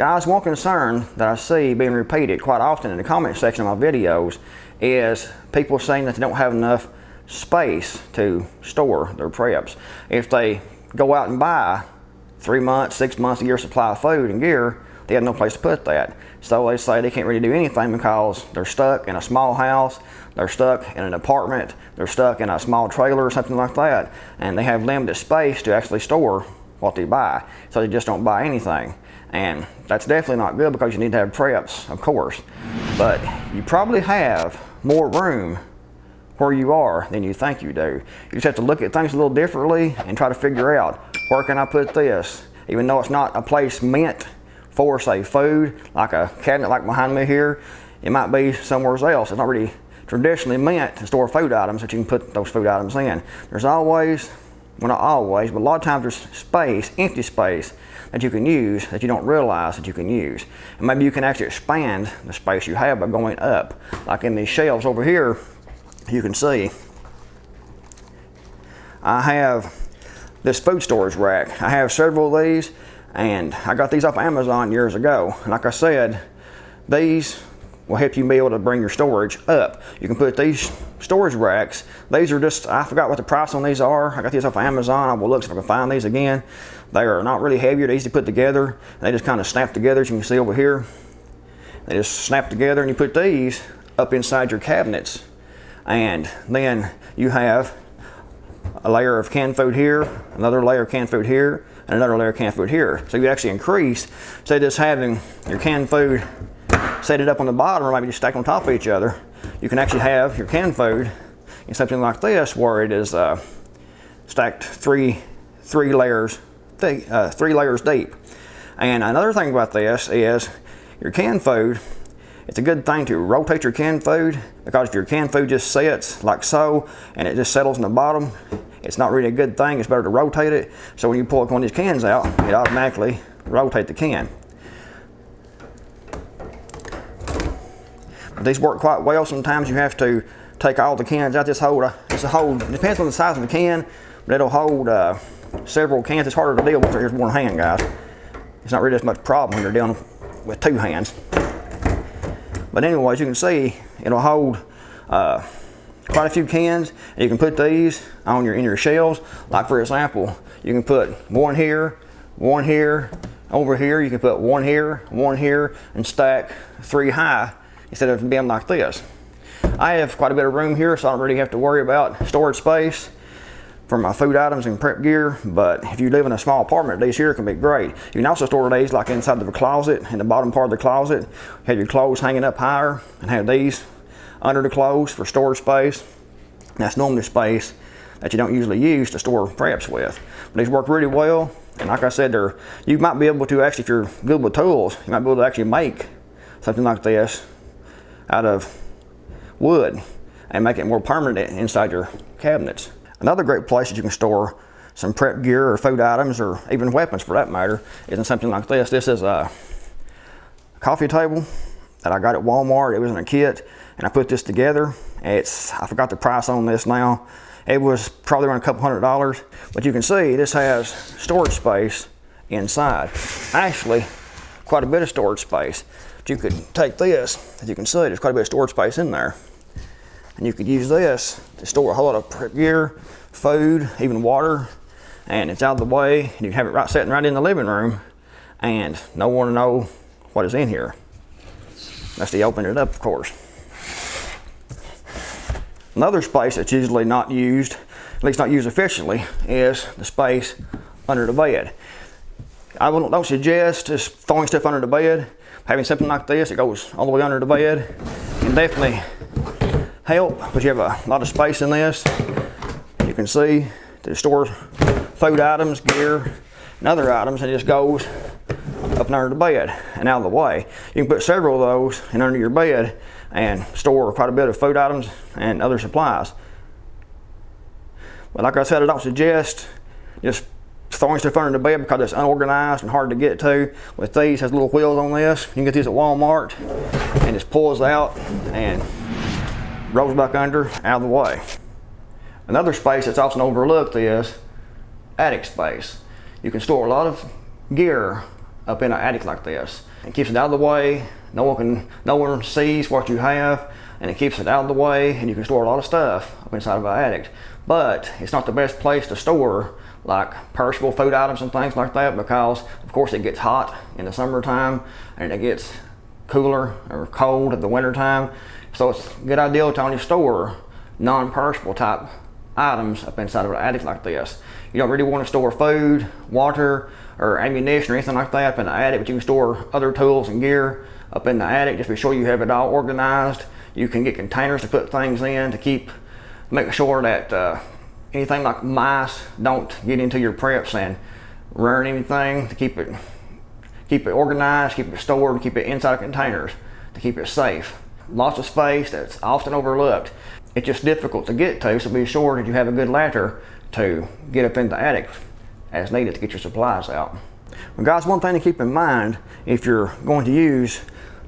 Guys, one concern that I see being repeated quite often in the comment section of my videos is people saying that they don't have enough space to store their preps. If they go out and buy 3 months, 6 months, a year supply of food and gear, they have no place to put that. So they say they can't really do anything because they're stuck in a small house, they're stuck in an apartment, they're stuck in a small trailer or something like that, and they have limited space to actually store what they buy. So they just don't buy anything. And that's definitely not good because you need to have preps, of course. But you probably have more room where you are than you think you do. You just have to look at things a little differently and try to figure out, where can I put this? Even though it's not a place meant for, say, food, like a cabinet like behind me here, it might be somewhere else. It's not really traditionally meant to store food items that you can put those food items in. There's always, well, not always, but a lot of times there's space, empty space, that you can use that you don't realize that you can use. And maybe you can actually expand the space you have by going up. Like in these shelves over here, you can see I have this food storage rack. I have several of these, and I got these off Amazon years ago. And like I said, these will help you be able to bring your storage up. You can put these storage racks. These are just, I forgot what the price on these are. I got these off of Amazon. I will look if I can find these again. They are not really heavy. They're easy to put together. They just kind of snap together, as you can see over here. They just snap together, and you put these up inside your cabinets. And then you have a layer of canned food here, another layer of canned food here, and another layer of canned food here. So you actually increase, say just having your canned food set it up on the bottom, or maybe just stack on top of each other. You can actually have your canned food in something like this, where it is stacked three layers deep. And another thing about this is your canned food. It's a good thing to rotate your canned food, because if your canned food just sits like so and it just settles in the bottom, it's not really a good thing. It's better to rotate it. So when you pull one of these cans out, it automatically rotate the can. But these work quite well. Sometimes you have to take all the cans out. It depends on the size of the can, but it'll hold several cans. It's harder to deal with with one hand, guys. It's not really as much problem when you're dealing with two hands. But anyways, you can see it'll hold quite a few cans, and you can put these on in your shelves. Like for example, you can put one here, over here. You can put one here, and stack 3 high instead of being like this. I have quite a bit of room here, so I don't really have to worry about storage space for my food items and prep gear. But if you live in a small apartment, these here can be great. You can also store these like inside of a closet, in the bottom part of the closet. Have your clothes hanging up higher, and have these under the clothes for storage space. That's normally space that you don't usually use to store preps with. But these work really well, and like I said, you might be able to actually, if you're good with tools, you might be able to actually make something like this out of wood and make it more permanent inside your cabinets. Another great place that you can store some prep gear or food items, or even weapons for that matter, is in something like this. This is a coffee table that I got at Walmart. It was in a kit, and I put this together. I forgot the price on this now. It was probably around a couple $100, but you can see this has storage space inside. Actually, quite a bit of storage space. But you could take this, as you can see, there's quite a bit of storage space in there. And you could use this to store a whole lot of prep gear, food, even water, and it's out of the way. And you can have it sitting right in the living room, and no one will know what is in here. Unless they open it up, of course. Another space that's usually not used, at least not used efficiently, is the space under the bed. I don't suggest just throwing stuff under the bed. Having something like this that goes all the way under the bed can definitely help, but you have a lot of space in this. You can see to store food items, gear, and other items, and it just goes up and under the bed and out of the way. You can put several of those in under your bed and store quite a bit of food items and other supplies. But like I said, I don't suggest just throwing stuff under the bed because it's unorganized and hard to get to. With these, has little wheels on this. You can get these at Walmart, and just pulls out and rolls back under, out of the way. Another space that's often overlooked is attic space. You can store a lot of gear up in an attic like this. It keeps it out of the way. No one sees what you have, and it keeps it out of the way, and you can store a lot of stuff up inside of an attic. But it's not the best place to store like perishable food items and things like that, because of course it gets hot in the summertime and it gets cooler or cold in the wintertime. So it's a good idea to only store non-perishable type items up inside of an attic like this. You don't really want to store food, water, or ammunition or anything like that up in the attic, but you can store other tools and gear up in the attic. Just be sure you have it all organized. You can get containers to put things in to make sure that anything like mice don't get into your preps and ruin anything, to keep it organized, keep it stored, keep it inside of containers to keep it safe. Lots of space that's often overlooked. It's just difficult to get to, so be sure that you have a good ladder to get up in the attic as needed to get your supplies out. Well guys, one thing to keep in mind if you're going to use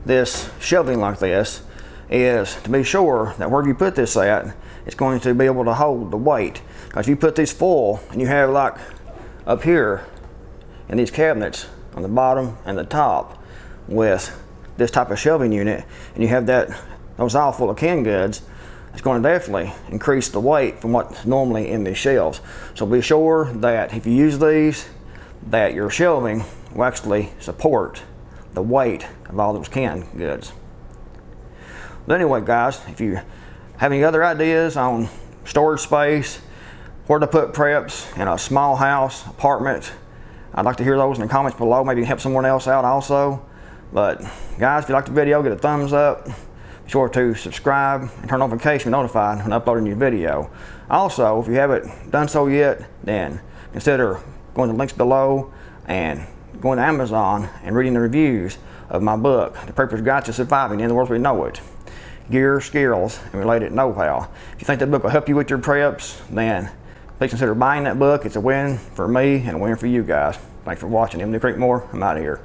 this shelving like this is to be sure that wherever you put this at, it's going to be able to hold the weight. Because you put these full and you have like up here in these cabinets on the bottom and the top with this type of shelving unit, and you have those all full of canned goods, it's going to definitely increase the weight from what's normally in these shelves. So be sure that if you use these, that your shelving will actually support the weight of all those canned goods. But anyway guys, if you have any other ideas on storage space, where to put preps in a small house, apartment, I'd like to hear those in the comments below. Maybe help someone else out also. But guys, if you like the video, give it a thumbs up. Be sure to subscribe and turn notifications to be notified when I upload a new video. Also, if you haven't done so yet, then consider going to the links below and going to Amazon and reading the reviews of my book, The Preparedness Guide to Surviving in the World as We Know It. Gear, skills, and related know-how. If you think that book will help you with your preps, then please consider buying that book. It's a win for me and a win for you guys. Thanks for watching. I'm Creekmore. I'm out of here.